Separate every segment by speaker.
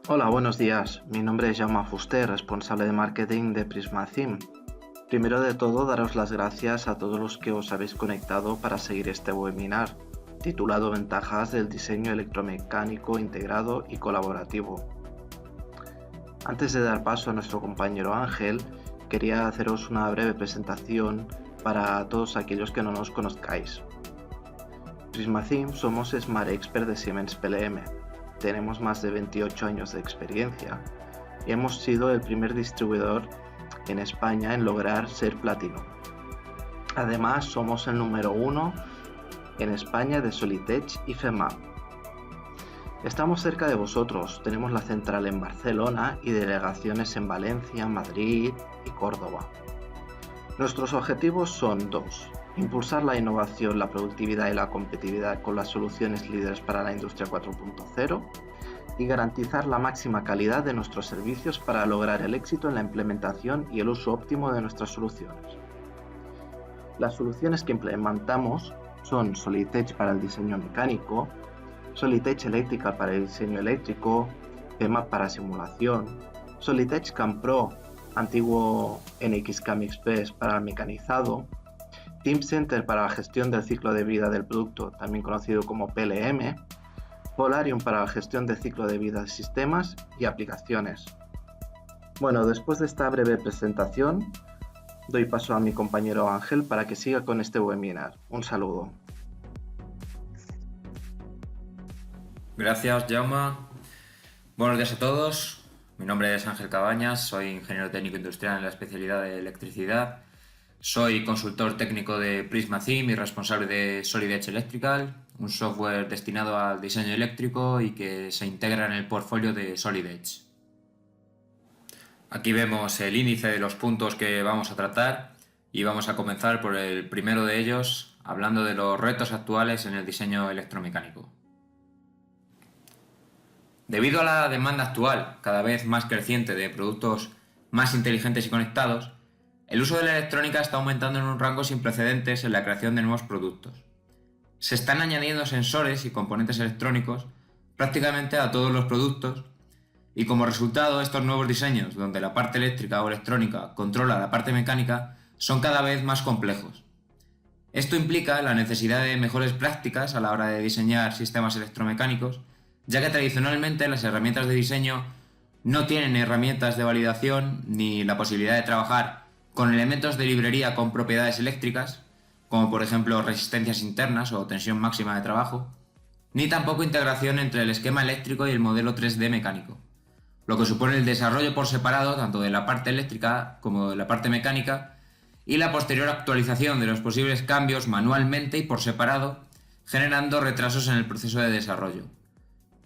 Speaker 1: Hola, buenos días. Mi nombre es Jaume Fuster, responsable de marketing de Prismacim. Primero de todo, daros las gracias a todos los que os habéis conectado para seguir este webinar, titulado Ventajas del diseño electromecánico integrado y colaborativo. Antes de dar paso a nuestro compañero Ángel, quería haceros una breve presentación para todos aquellos que no nos conozcáis. Prismacim somos Smart Expert de Siemens PLM. Tenemos más de 28 años de experiencia y hemos sido el primer distribuidor en España en lograr ser platino. Además, somos el número 1 en España de Solitech y FEMA. Estamos cerca de vosotros, tenemos la central en Barcelona y delegaciones en Valencia, Madrid y Córdoba. Nuestros objetivos son dos: impulsar la innovación, la productividad y la competitividad con las soluciones líderes para la industria 4.0 y garantizar la máxima calidad de nuestros servicios para lograr el éxito en la implementación y el uso óptimo de nuestras soluciones. Las soluciones que implementamos son Solitech para el diseño mecánico, Solitech Electrical para el diseño eléctrico, FEMA para simulación, Solitech CAM Pro, antiguo NXCAM Express para el mecanizado, Teamcenter para la gestión del ciclo de vida del producto, también conocido como PLM, Polarium para la gestión del ciclo de vida de sistemas y aplicaciones. Bueno, después de esta breve presentación, doy paso a mi compañero Ángel para que siga con este webinar. Un saludo.
Speaker 2: Gracias, Jaume. Buenos días a todos. Mi nombre es Ángel Cabañas, soy ingeniero técnico industrial en la especialidad de electricidad. Soy consultor técnico de Prismacim y responsable de Solidech Electrical, un software destinado al diseño eléctrico y que se integra en el portfolio de Solidech. Aquí vemos el índice de los puntos que vamos a tratar y vamos a comenzar por el primero de ellos, hablando de los retos actuales en el diseño electromecánico. Debido a la demanda actual, cada vez más creciente, de productos más inteligentes y conectados, el uso de la electrónica está aumentando en un rango sin precedentes en la creación de nuevos productos. Se están añadiendo sensores y componentes electrónicos prácticamente a todos los productos y como resultado estos nuevos diseños, donde la parte eléctrica o electrónica controla la parte mecánica, son cada vez más complejos. Esto implica la necesidad de mejores prácticas a la hora de diseñar sistemas electromecánicos, ya que tradicionalmente las herramientas de diseño no tienen herramientas de validación ni la posibilidad de trabajar con elementos de librería con propiedades eléctricas, como por ejemplo resistencias internas o tensión máxima de trabajo, ni tampoco integración entre el esquema eléctrico y el modelo 3D mecánico, lo que supone el desarrollo por separado tanto de la parte eléctrica como de la parte mecánica y la posterior actualización de los posibles cambios manualmente y por separado, generando retrasos en el proceso de desarrollo.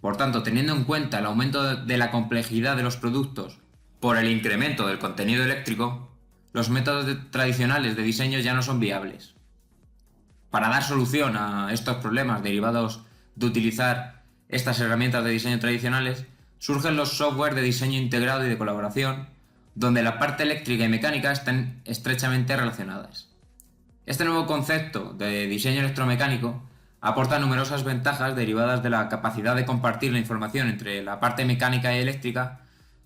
Speaker 2: Por tanto, teniendo en cuenta el aumento de la complejidad de los productos por el incremento del contenido eléctrico, los métodos tradicionales de diseño ya no son viables. Para dar solución a estos problemas derivados de utilizar estas herramientas de diseño tradicionales, surgen los software de diseño integrado y de colaboración, donde la parte eléctrica y mecánica están estrechamente relacionadas. Este nuevo concepto de diseño electromecánico aporta numerosas ventajas derivadas de la capacidad de compartir la información entre la parte mecánica y eléctrica,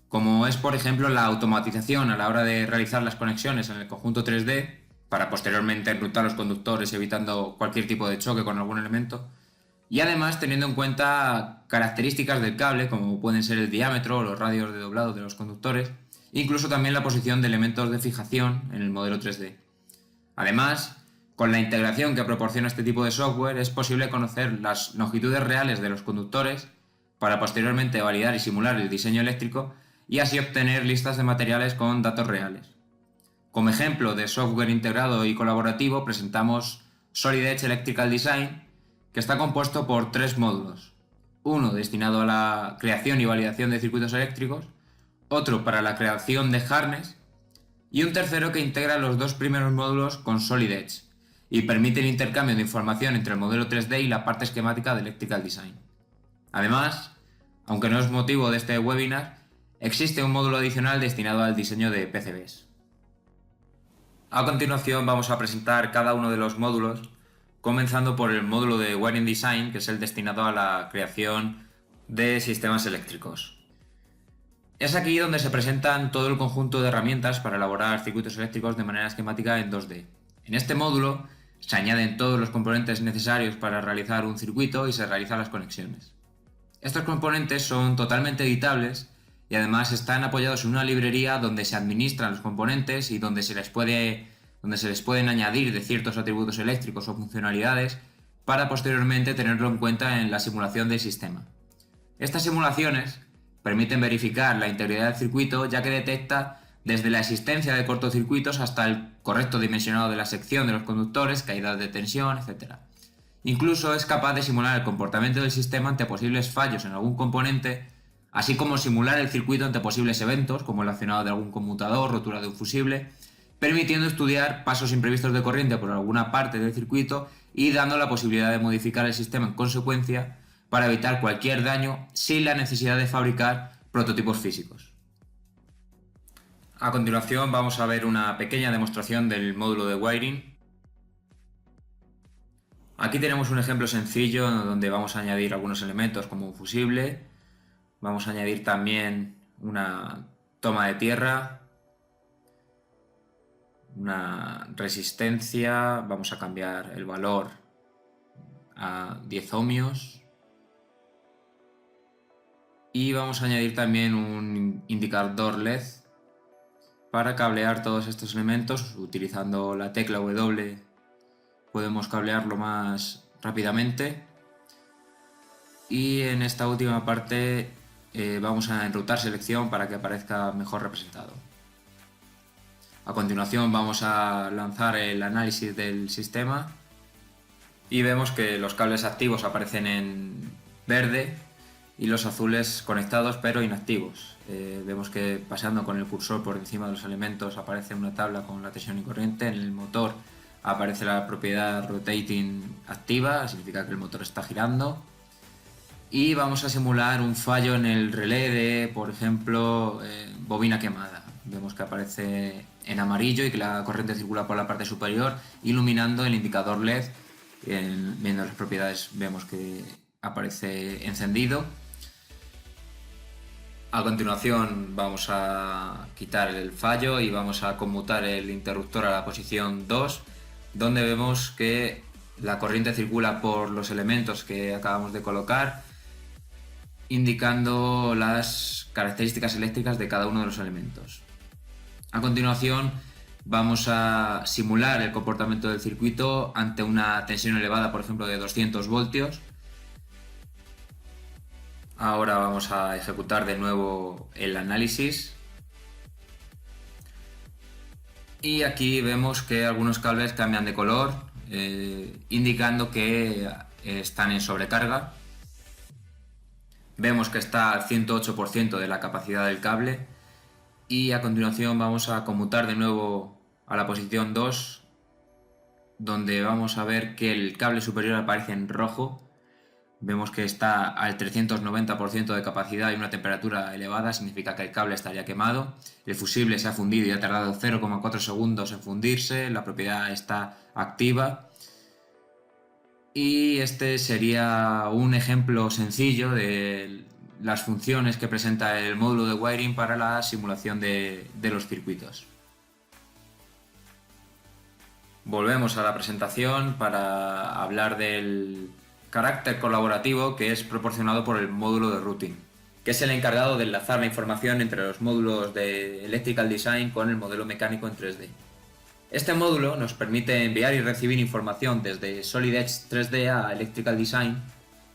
Speaker 2: como es por ejemplo la automatización a la hora de realizar las conexiones en el conjunto 3D, para posteriormente enrutar los conductores evitando cualquier tipo de choque con algún elemento, y además teniendo en cuenta características del cable como pueden ser el diámetro o los radios de doblado de los conductores, incluso también la posición de elementos de fijación en el modelo 3D. Además, con la integración que proporciona este tipo de software es posible conocer las longitudes reales de los conductores para posteriormente validar y simular el diseño eléctrico y así obtener listas de materiales con datos reales. Como ejemplo de software integrado y colaborativo presentamos Solidech Electrical Design, que está compuesto por 3 módulos. Uno destinado a la creación y validación de circuitos eléctricos, otro para la creación de harness y un tercero que integra los 2 primeros módulos con Solidech y permite el intercambio de información entre el modelo 3D y la parte esquemática de Electrical Design. Además, aunque no es motivo de este webinar, existe un módulo adicional destinado al diseño de PCBs. A continuación vamos a presentar cada uno de los módulos, comenzando por el módulo de Wiring Design, que es el destinado a la creación de sistemas eléctricos. Es aquí donde se presentan todo el conjunto de herramientas para elaborar circuitos eléctricos de manera esquemática en 2D. En este módulo se añaden todos los componentes necesarios para realizar un circuito y se realizan las conexiones. Estos componentes son totalmente editables y además están apoyados en una librería donde se administran los componentes y donde se les pueden añadir de ciertos atributos eléctricos o funcionalidades para posteriormente tenerlo en cuenta en la simulación del sistema. Estas simulaciones permiten verificar la integridad del circuito, ya que detecta desde la existencia de cortocircuitos hasta el correcto dimensionado de la sección de los conductores, caídas de tensión, etc. Incluso es capaz de simular el comportamiento del sistema ante posibles fallos en algún componente, así como simular el circuito ante posibles eventos, como el accionado de algún conmutador, rotura de un fusible, permitiendo estudiar pasos imprevistos de corriente por alguna parte del circuito y dando la posibilidad de modificar el sistema en consecuencia para evitar cualquier daño sin la necesidad de fabricar prototipos físicos. A continuación vamos a ver una pequeña demostración del módulo de wiring. Aquí tenemos un ejemplo sencillo donde vamos a añadir algunos elementos como un fusible. Vamos a añadir también una toma de tierra, una resistencia, vamos a cambiar el valor a 10 ohmios. Y vamos a añadir también un indicador LED para cablear todos estos elementos. Utilizando la tecla W podemos cablearlo más rápidamente. Y en esta última parte vamos a enrutar selección para que aparezca mejor representado. A continuación vamos a lanzar el análisis del sistema y vemos que los cables activos aparecen en verde y los azules conectados pero inactivos. Vemos que paseando con el cursor por encima de los elementos aparece una tabla con la tensión y corriente. En el motor aparece la propiedad rotating activa, significa que el motor está girando. Y vamos a simular un fallo en el relé de, por ejemplo, bobina quemada. Vemos que aparece en amarillo y que la corriente circula por la parte superior, iluminando el indicador LED. Viendo las propiedades vemos que aparece encendido. A continuación vamos a quitar el fallo y vamos a conmutar el interruptor a la posición 2, donde vemos que la corriente circula por los elementos que acabamos de colocar, indicando las características eléctricas de cada uno de los elementos. A continuación vamos a simular el comportamiento del circuito ante una tensión elevada, por ejemplo de 200 voltios. Ahora vamos a ejecutar de nuevo el análisis. Y aquí vemos que algunos cables cambian de color, indicando que están en sobrecarga. Vemos que está al 108% de la capacidad del cable. Y a continuación vamos a conmutar de nuevo a la posición 2, donde vamos a ver que el cable superior aparece en rojo. Vemos que está al 390% de capacidad y una temperatura elevada, significa que el cable estaría quemado. El fusible se ha fundido y ha tardado 0,4 segundos en fundirse, la propiedad está activa. Y este sería un ejemplo sencillo de las funciones que presenta el módulo de wiring para la simulación de los circuitos. Volvemos a la presentación para hablar del carácter colaborativo que es proporcionado por el módulo de routing, que es el encargado de enlazar la información entre los módulos de Electrical Design con el modelo mecánico en 3D. Este módulo nos permite enviar y recibir información desde Solid Edge 3D a Electrical Design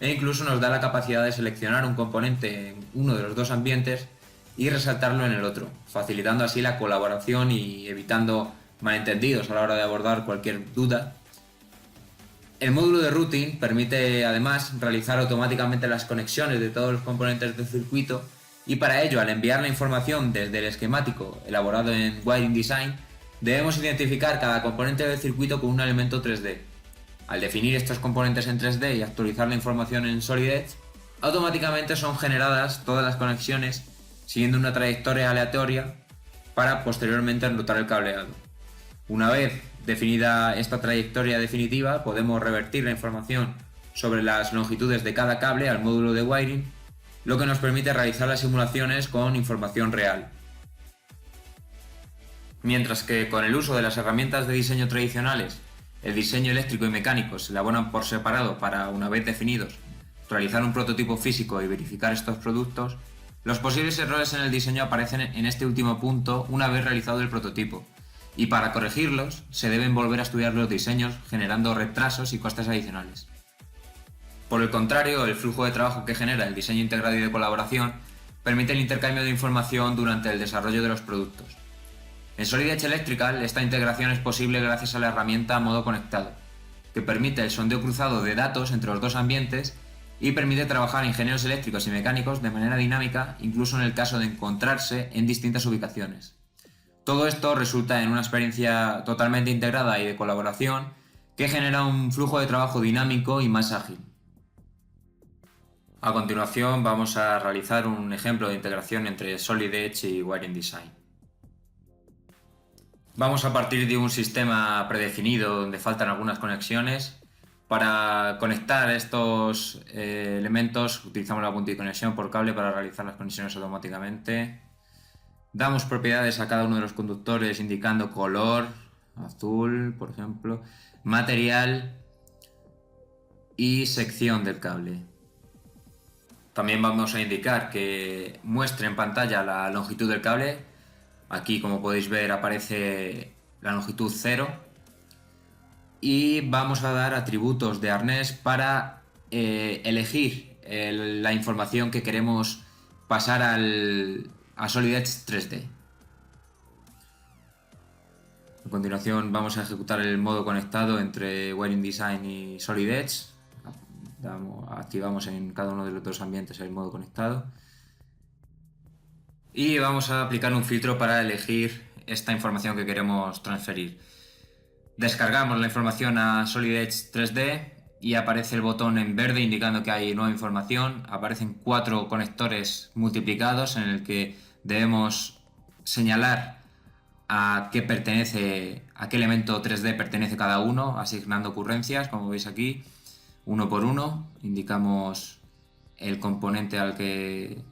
Speaker 2: e incluso nos da la capacidad de seleccionar un componente en uno de los dos ambientes y resaltarlo en el otro, facilitando así la colaboración y evitando malentendidos a la hora de abordar cualquier duda. El módulo de routing permite además realizar automáticamente las conexiones de todos los componentes del circuito y para ello, al enviar la información desde el esquemático elaborado en Wiring Design, debemos identificar cada componente del circuito con un elemento 3D. Al definir estos componentes en 3D y actualizar la información en Solid Edge, automáticamente son generadas todas las conexiones siguiendo una trayectoria aleatoria para posteriormente enrutar el cableado. Una vez definida esta trayectoria definitiva, podemos revertir la información sobre las longitudes de cada cable al módulo de wiring, lo que nos permite realizar las simulaciones con información real. Mientras que con el uso de las herramientas de diseño tradicionales, el diseño eléctrico y mecánico se elaboran por separado para, una vez definidos, realizar un prototipo físico y verificar estos productos, los posibles errores en el diseño aparecen en este último punto una vez realizado el prototipo, y para corregirlos se deben volver a estudiar los diseños, generando retrasos y costes adicionales. Por el contrario, el flujo de trabajo que genera el diseño integrado y de colaboración permite el intercambio de información durante el desarrollo de los productos. En Solid Edge Electrical, esta integración es posible gracias a la herramienta Modo Conectado, que permite el sondeo cruzado de datos entre los dos ambientes y permite trabajar ingenieros eléctricos y mecánicos de manera dinámica, incluso en el caso de encontrarse en distintas ubicaciones. Todo esto resulta en una experiencia totalmente integrada y de colaboración que genera un flujo de trabajo dinámico y más ágil. A continuación vamos a realizar un ejemplo de integración entre Solid Edge y Wiring Design. Vamos a partir de un sistema predefinido donde faltan algunas conexiones. Para conectar estos elementos utilizamos la punta de conexión por cable para realizar las conexiones automáticamente. Damos propiedades a cada uno de los conductores indicando color, azul por ejemplo, material y sección del cable. También vamos a indicar que muestre en pantalla la longitud del cable. Aquí, como podéis ver, aparece la longitud 0. Y vamos a dar atributos de arnés para elegir la información que queremos pasar a Solid Edge 3D. A continuación vamos a ejecutar el modo conectado entre Wiring Design y Solid Edge. Activamos en cada uno de los dos ambientes el modo conectado. Y vamos a aplicar un filtro para elegir esta información que queremos transferir. Descargamos la información a Solid Edge 3D y aparece el botón en verde indicando que hay nueva información. Aparecen 4 conectores multiplicados en el que debemos señalar a qué elemento 3D pertenece cada uno, asignando ocurrencias, como veis aquí, uno por uno. Indicamos el componente al que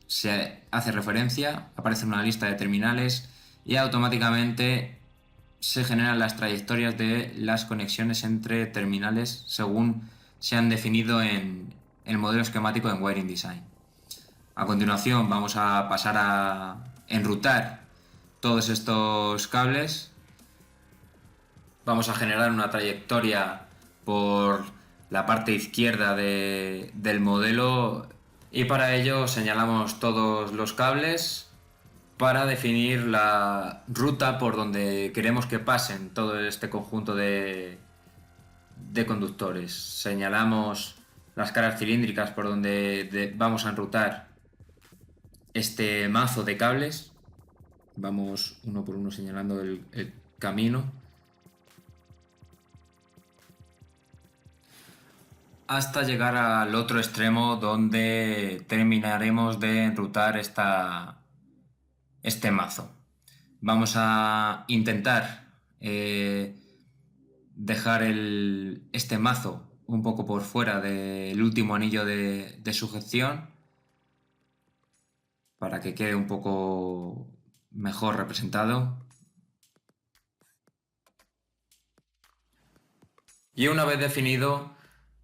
Speaker 2: se hace referencia, aparece una lista de terminales y automáticamente se generan las trayectorias de las conexiones entre terminales según se han definido en el modelo esquemático en Wiring Design. A continuación vamos a pasar a enrutar todos estos cables. Vamos a generar una trayectoria por la parte izquierda del modelo y para ello señalamos todos los cables para definir la ruta por donde queremos que pasen todo este conjunto de conductores. Señalamos las caras cilíndricas por donde vamos a enrutar este mazo de cables. Vamos uno por uno señalando el camino hasta llegar al otro extremo donde terminaremos de enrutar este mazo. Vamos a intentar dejar este mazo un poco por fuera del último anillo de sujeción para que quede un poco mejor representado. Y una vez definido,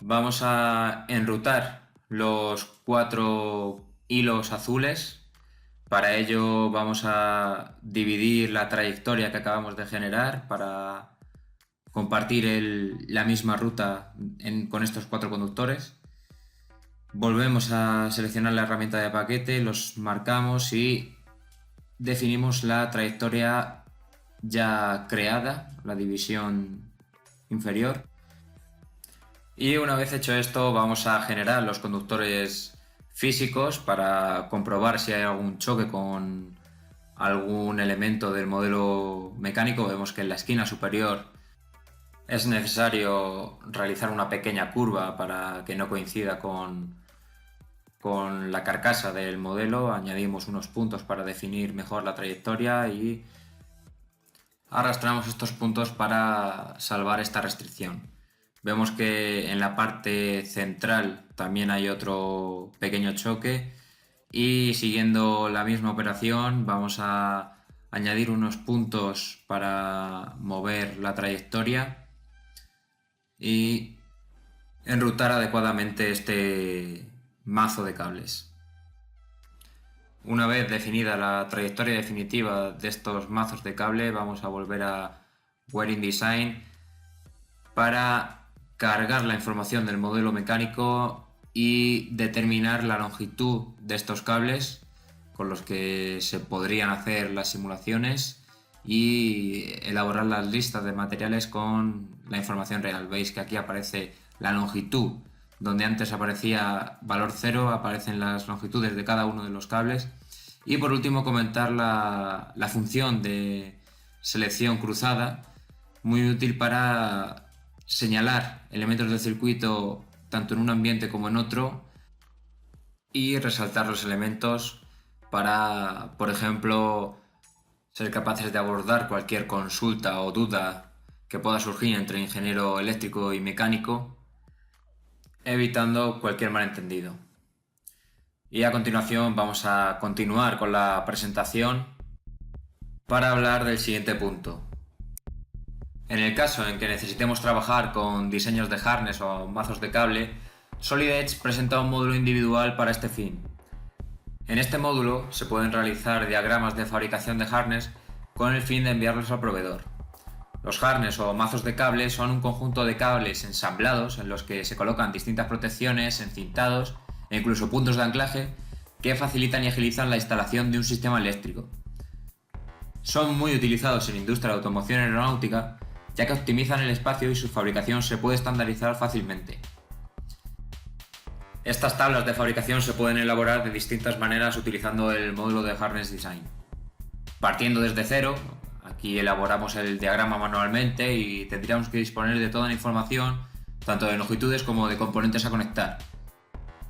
Speaker 2: vamos a enrutar los 4 hilos azules. Para ello vamos a dividir la trayectoria que acabamos de generar para compartir la misma ruta con estos 4 conductores. Volvemos a seleccionar la herramienta de paquete, los marcamos y definimos la trayectoria ya creada, la división inferior. Y una vez hecho esto, vamos a generar los conductores físicos para comprobar si hay algún choque con algún elemento del modelo mecánico. Vemos que en la esquina superior es necesario realizar una pequeña curva para que no coincida con la carcasa del modelo. Añadimos unos puntos para definir mejor la trayectoria y arrastramos estos puntos para salvar esta restricción. Vemos que en la parte central también hay otro pequeño choque y siguiendo la misma operación vamos a añadir unos puntos para mover la trayectoria y enrutar adecuadamente este mazo de cables. Una vez definida la trayectoria definitiva de estos mazos de cable, vamos a volver a Wiring Design para cargar la información del modelo mecánico y determinar la longitud de estos cables con los que se podrían hacer las simulaciones y elaborar las listas de materiales con la información real. Veis que aquí aparece la longitud, donde antes aparecía valor 0, aparecen las longitudes de cada uno de los cables. Y por último comentar la función de selección cruzada, muy útil para señalar elementos del circuito tanto en un ambiente como en otro y resaltar los elementos para, por ejemplo, ser capaces de abordar cualquier consulta o duda que pueda surgir entre ingeniero eléctrico y mecánico, evitando cualquier malentendido. Y a continuación vamos a continuar con la presentación para hablar del siguiente punto. En el caso en que necesitemos trabajar con diseños de harness o mazos de cable, Solid Edge presenta un módulo individual para este fin. En este módulo se pueden realizar diagramas de fabricación de harness con el fin de enviarlos al proveedor. Los harness o mazos de cable son un conjunto de cables ensamblados en los que se colocan distintas protecciones, encintados e incluso puntos de anclaje que facilitan y agilizan la instalación de un sistema eléctrico. Son muy utilizados en industria de automoción aeronáutica, ya que optimizan el espacio y su fabricación se puede estandarizar fácilmente. Estas tablas de fabricación se pueden elaborar de distintas maneras utilizando el módulo de Harness Design. Partiendo desde cero, aquí elaboramos el diagrama manualmente y tendríamos que disponer de toda la información, tanto de longitudes como de componentes a conectar.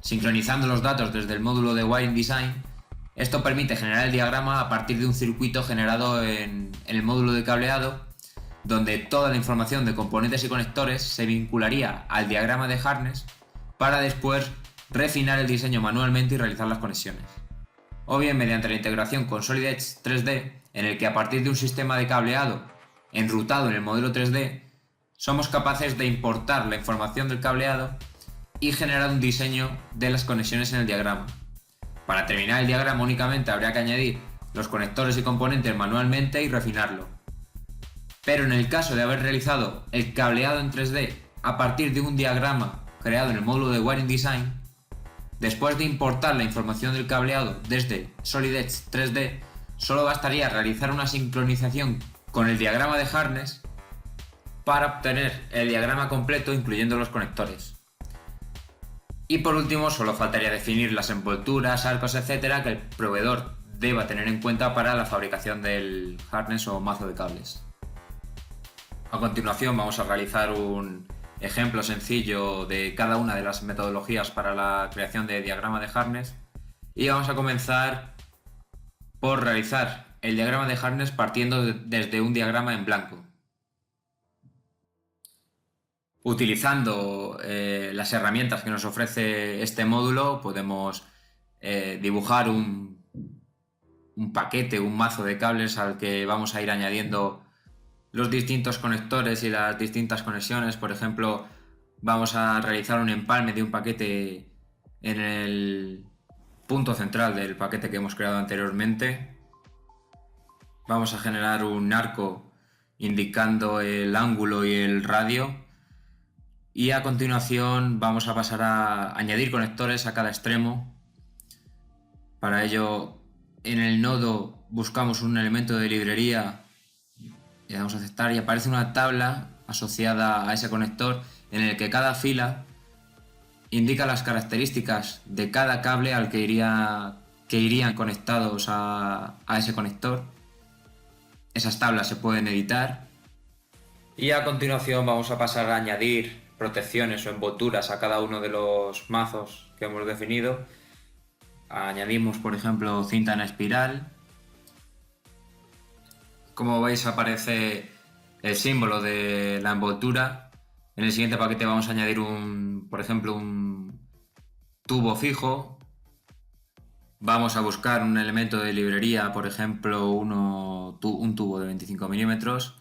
Speaker 2: Sincronizando los datos desde el módulo de Wiring Design, esto permite generar el diagrama a partir de un circuito generado en el módulo de cableado, donde toda la información de componentes y conectores se vincularía al diagrama de harness para después refinar el diseño manualmente y realizar las conexiones. O bien mediante la integración con Solid Edge 3D, en el que a partir de un sistema de cableado enrutado en el modelo 3D, somos capaces de importar la información del cableado y generar un diseño de las conexiones en el diagrama. Para terminar el diagrama únicamente habría que añadir los conectores y componentes manualmente y refinarlo. Pero en el caso de haber realizado el cableado en 3D a partir de un diagrama creado en el módulo de Wiring Design, después de importar la información del cableado desde Solid Edge 3D, solo bastaría realizar una sincronización con el diagrama de harness para obtener el diagrama completo incluyendo los conectores. Y por último, solo faltaría definir las envolturas, arcos, etcétera, que el proveedor deba tener en cuenta para la fabricación del harness o mazo de cables. A continuación vamos a realizar un ejemplo sencillo de cada una de las metodologías para la creación de diagrama de harness y vamos a comenzar por realizar el diagrama de harness partiendo desde un diagrama en blanco. Utilizando las herramientas que nos ofrece este módulo podemos dibujar un paquete, un mazo de cables al que vamos a ir añadiendo los distintos conectores y las distintas conexiones. Por ejemplo, vamos a realizar un empalme de un paquete en el punto central del paquete que hemos creado anteriormente. Vamos a generar un arco indicando el ángulo y el radio. Y a continuación vamos a pasar a añadir conectores a cada extremo. Para ello, en el nodo buscamos un elemento de librería, le damos a aceptar y aparece una tabla asociada a ese conector en el que cada fila indica las características de cada cable al que irían conectados a ese conector. Esas tablas se pueden editar. Y a continuación vamos a pasar a añadir protecciones o envolturas a cada uno de los mazos que hemos definido. Añadimos, por ejemplo, cinta en espiral. Como veis aparece el símbolo de la envoltura En el siguiente paquete vamos a añadir por ejemplo, un tubo fijo. Vamos a buscar un elemento de librería, por ejemplo, un tubo de 25 milímetros.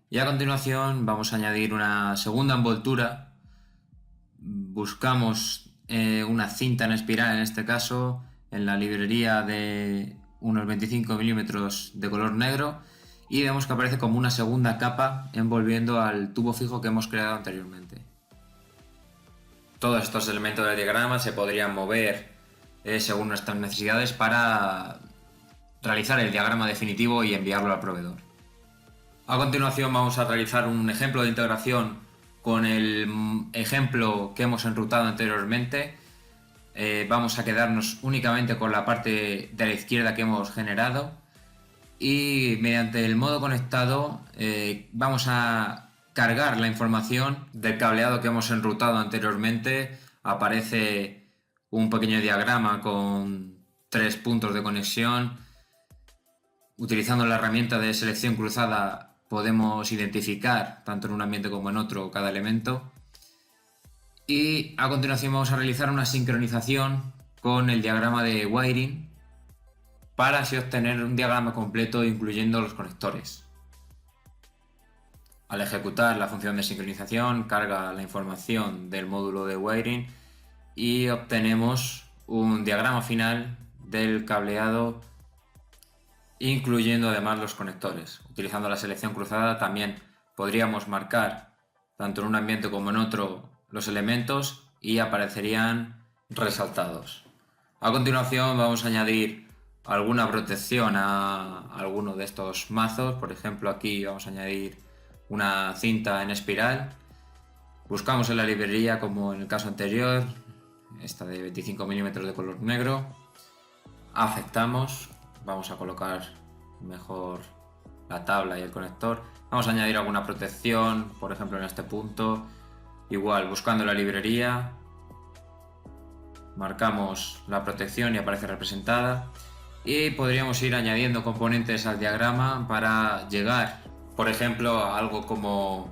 Speaker 2: Y a continuación vamos a añadir una segunda envoltura. Buscamos una cinta en espiral, en este caso, en la librería de unos 25 milímetros de color negro, y vemos que aparece como una segunda capa envolviendo al tubo fijo que hemos creado anteriormente. Todos estos elementos del diagrama se podrían mover según nuestras necesidades para realizar el diagrama definitivo y enviarlo al proveedor. A continuación vamos a realizar un ejemplo de integración con el ejemplo que hemos enrutado anteriormente. Vamos a quedarnos únicamente con la parte de la izquierda que hemos generado, y mediante el modo conectado vamos a cargar la información del cableado que hemos enrutado anteriormente. Aparece un pequeño diagrama con 3 puntos de conexión. Utilizando la herramienta de selección cruzada podemos identificar tanto en un ambiente como en otro cada elemento. Y a continuación vamos a realizar una sincronización con el diagrama de wiring para así obtener un diagrama completo incluyendo los conectores. Al ejecutar la función de sincronización, carga la información del módulo de wiring y obtenemos un diagrama final del cableado, incluyendo además los conectores. Utilizando la selección cruzada también podríamos marcar tanto en un ambiente como en otro los elementos y aparecerían resaltados. A continuación vamos a añadir alguna protección a alguno de estos mazos. Por ejemplo, aquí vamos a añadir una cinta en espiral. Buscamos en la librería, como en el caso anterior, esta de 25 milímetros de color negro. Aceptamos. Vamos a colocar mejor la tabla y el conector. Vamos a añadir alguna protección, por ejemplo en este punto. Igual, buscando la librería, marcamos la protección y aparece representada. Y podríamos ir añadiendo componentes al diagrama para llegar, por ejemplo, a algo como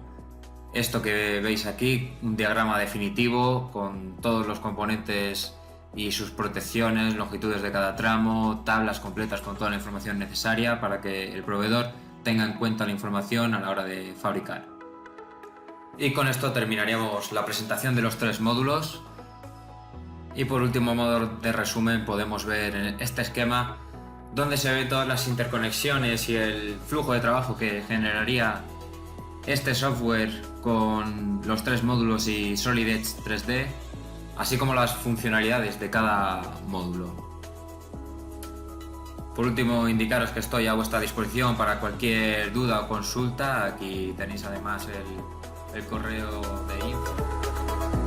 Speaker 2: esto que veis aquí, un diagrama definitivo con todos los componentes y sus protecciones, longitudes de cada tramo, tablas completas con toda la información necesaria para que el proveedor tenga en cuenta la información a la hora de fabricar. Y con esto terminaríamos la presentación de los 3 módulos. Y por último, modo de resumen, podemos ver en este esquema donde se ven todas las interconexiones y el flujo de trabajo que generaría este software con los 3 módulos y Solid Edge 3D, así como las funcionalidades de cada módulo. Por último, indicaros que estoy a vuestra disposición para cualquier duda o consulta. Aquí tenéis además el correo de info.